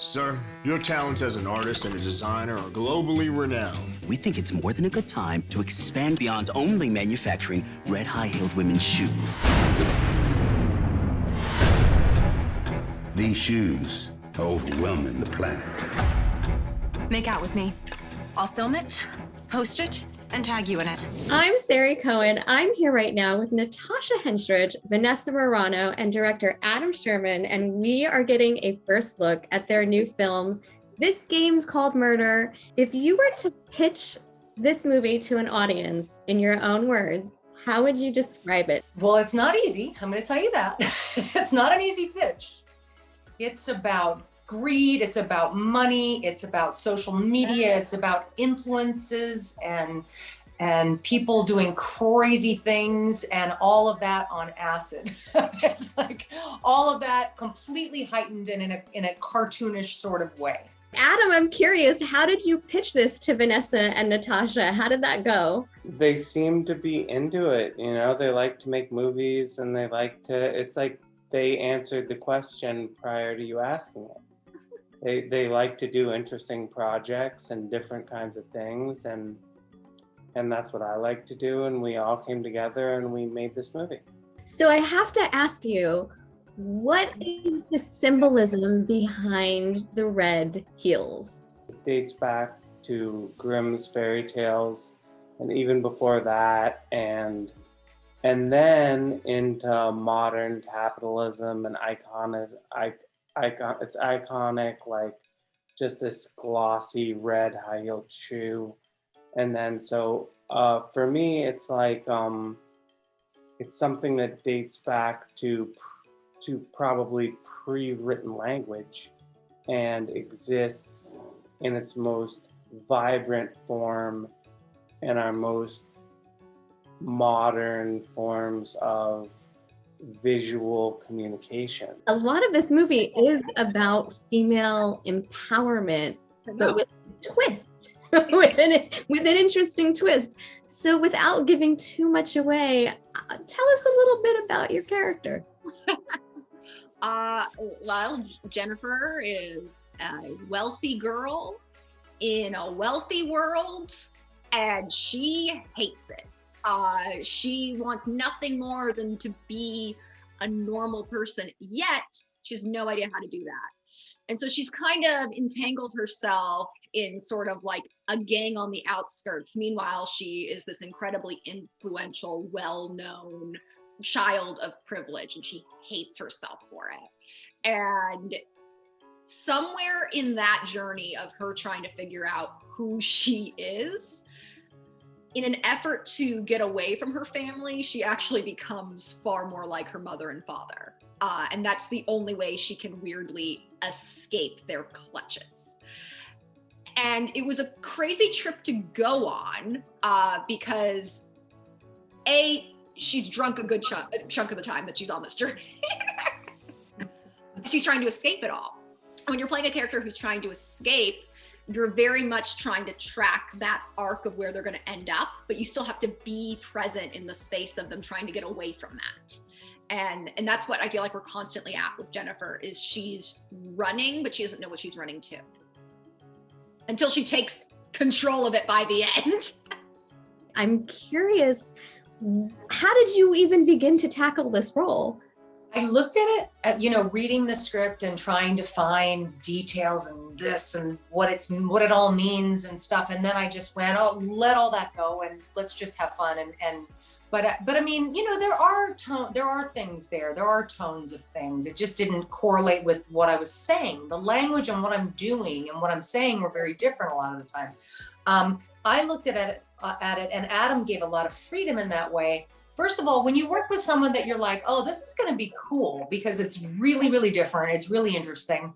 Sir, your talents as an artist and a designer are globally renowned. We think it's more than a good time to expand beyond only manufacturing red high-heeled women's shoes. These shoes are overwhelming the planet. Make out with me. I'll film it, post it, and tag you in it. I'm Sari Cohen. I'm here right now with Natasha Henstridge, Vanessa Marano, and director Adam Sherman, and we are getting a first look at their new film. This game's called Murder. If you were to pitch this movie to an audience in your own words, how would you describe it? Well, it's not easy. I'm going to tell you that. It's not an easy pitch. It's about greed, it's about money, it's about social media, it's about influences and people doing crazy things and all of that on acid. It's like all of that completely heightened and in a cartoonish sort of way. Adam, I'm curious, how did you pitch this to Vanessa and Natasha? How did that go? They seem to be into it, you know, they like to make movies and they like to, it's like they answered the question prior to you asking it. They like to do interesting projects and different kinds of things, and that's what I like to do, and we all came together and we made this movie. So I have to ask you, what is the symbolism behind the red heels? It dates back to Grimm's fairy tales, and even before that, and then into modern capitalism and it's iconic, like just this glossy red high-heeled shoe. And then so for me, it's like it's something that dates back to probably pre-written language and exists in its most vibrant form in our most modern forms of visual communication. A lot of this movie is about female empowerment, but with a twist, with an interesting twist. So without giving too much away, tell us a little bit about your character. Well, Jennifer is a wealthy girl in a wealthy world, and she hates it. She wants nothing more than to be a normal person, yet she has no idea how to do that. And so she's kind of entangled herself in sort of like a gang on the outskirts. Meanwhile, she is this incredibly influential, well-known child of privilege, and she hates herself for it. And somewhere in that journey of her trying to figure out who she is, in an effort to get away from her family, she actually becomes far more like her mother and father. And that's the only way she can weirdly escape their clutches. And it was a crazy trip to go on because she's drunk a good chunk of the time that she's on this journey. She's trying to escape it all. When you're playing a character who's trying to escape, you're very much trying to track that arc of where they're going to end up, but you still have to be present in the space of them trying to get away from that. And that's what I feel like we're constantly at with Jennifer, is she's running, but she doesn't know what she's running to until she takes control of it by the end. I'm curious, how did you even begin to tackle this role? I looked at it, reading the script and trying to find details and this and what it all means and stuff. And then I just went, oh, let all that go and let's just have fun. But I mean, there are things there. There are tones of things. It just didn't correlate with what I was saying. The language and what I'm doing and what I'm saying were very different a lot of the time. I looked at it, and Adam gave a lot of freedom in that way. First of all, when you work with someone that you're like, oh, this is going to be cool because it's really, really different. It's really interesting.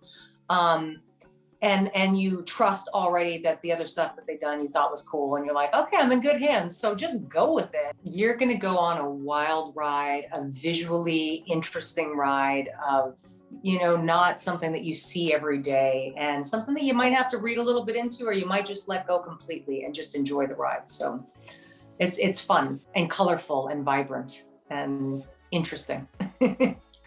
And you trust already that the other stuff that they've done you thought was cool. And you're like, okay, I'm in good hands. So just go with it. You're going to go on a wild ride, a visually interesting ride of, not something that you see every day and something that you might have to read a little bit into, or you might just let go completely and just enjoy the ride. So it's fun and colorful and vibrant and interesting.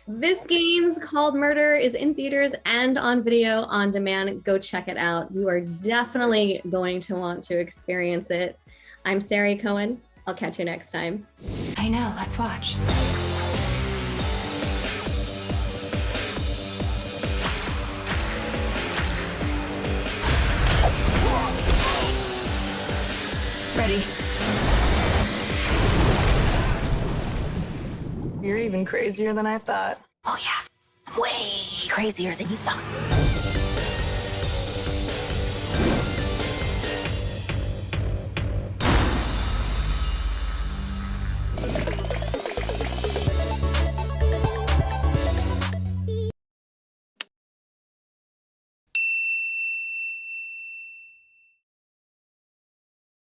This Game's Called Murder is in theaters and on video on demand. Go check it out. You are definitely going to want to experience it. I'm Sari Cohen. I'll catch you next time. I know, let's watch. Ready. You're even crazier than I thought. Oh yeah, way crazier than you thought.